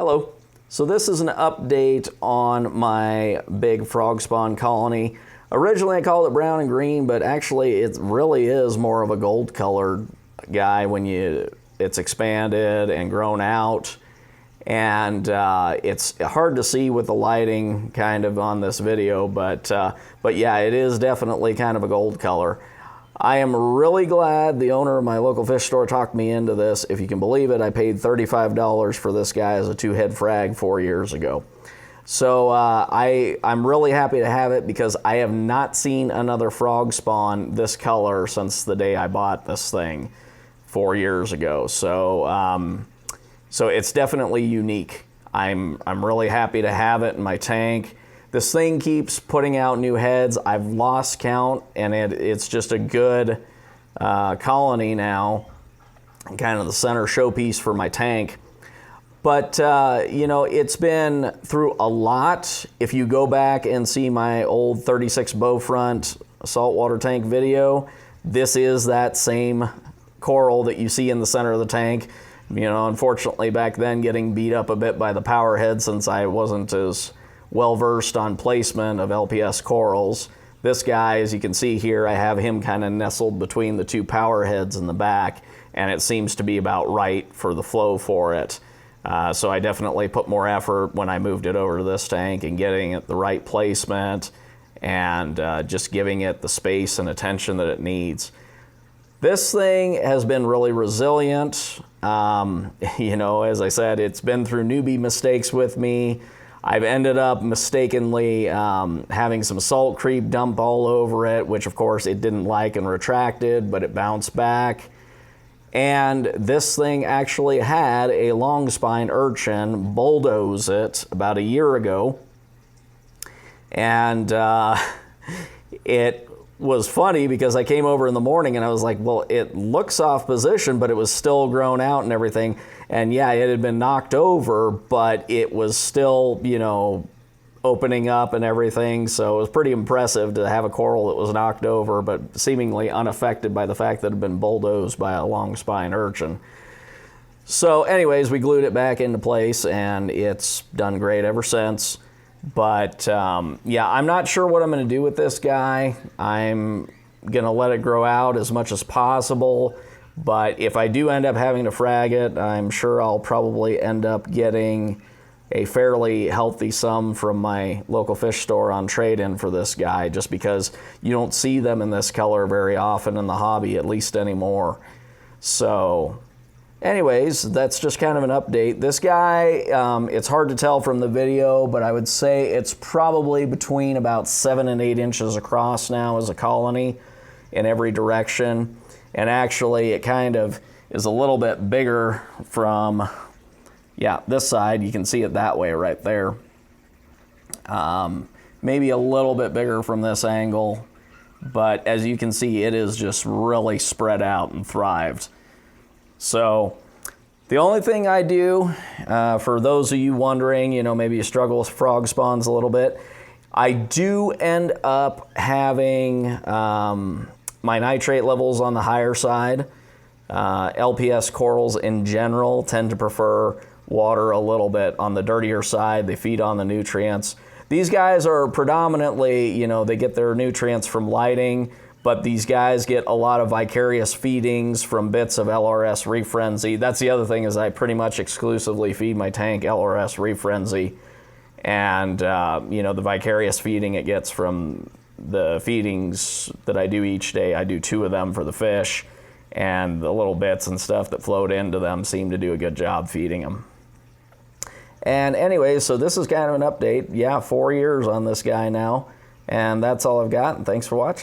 Hello. So this is an update on my big frog spawn colony. Originally I called it brown and green, but actually it really is more of a gold colored guy when it's expanded and grown out. And it's hard to see with the lighting kind of on this video, but yeah, it is definitely kind of a gold color. I am really glad the owner of my local fish store talked me into this. If you can believe it, I paid $35 for this guy as a 2-head frag 4 years ago. So I'm really happy to have it because I have not seen another frog spawn this color since the day I bought this thing 4 years ago. So it's definitely unique. I'm really happy to have it in my tank. This thing keeps putting out new heads. I've lost count, and it's just a good colony now, kind of the center showpiece for my tank. But, you know, it's been through a lot. If you go back and see my old 36 bow front saltwater tank video, this is that same coral that you see in the center of the tank. You know, unfortunately back then getting beat up a bit by the power head since I wasn't as well-versed on placement of LPS corals. This guy, as you can see here, I have him kind of nestled between the two power heads in the back, and it seems to be about right for the flow for it. So I definitely put more effort when I moved it over to this tank and getting it the right placement and just giving it the space and attention that it needs. This thing has been really resilient. You know, as I said, it's been through newbie mistakes with me. I've ended up mistakenly having some salt creep dump all over it, which of course it didn't like and retracted, but it bounced back. And this thing actually had a long spine urchin bulldoze it about a year ago. And it was funny because I came over in the morning and I was like, well, it looks off position, but it was still grown out and everything. And yeah, it had been knocked over, but it was still, you know, opening up and everything. So it was pretty impressive to have a coral that was knocked over, but seemingly unaffected by the fact that it had been bulldozed by a long spine urchin. So anyways, we glued it back into place and it's done great ever since. But yeah, I'm not sure what I'm going to do with this guy. I'm going to let it grow out as much as possible. But if I do end up having to frag it, I'm sure I'll probably end up getting a fairly healthy sum from my local fish store on trade-in for this guy, just because you don't see them in this color very often in the hobby, at least anymore. So anyways, that's just kind of an update. This guy, it's hard to tell from the video, but I would say it's probably between about 7 and 8 inches across now as a colony in every direction. And actually, it kind of is a little bit bigger from, yeah, this side. You can see it that way right there. Maybe a little bit bigger from this angle. But as you can see, it is just really spread out and thrived. So the only thing I do, for those of you wondering, you know, maybe you struggle with frog spawns a little bit, I do end up having my nitrate levels on the higher side. LPS corals in general tend to prefer water a little bit on the dirtier side. They feed on the nutrients. These guys are predominantly, you know, they get their nutrients from lighting, but these guys get a lot of vicarious feedings from bits of LRS Reef Frenzy. That's the other thing, is I pretty much exclusively feed my tank LRS Reef Frenzy. And, you know, the vicarious feeding it gets from the feedings that I do each day. I do 2 of them for the fish, and the little bits and stuff that float into them seem to do a good job feeding them. And anyway, so this is kind of an update. Yeah, 4 years on this guy now. And that's all I've got, and thanks for watching.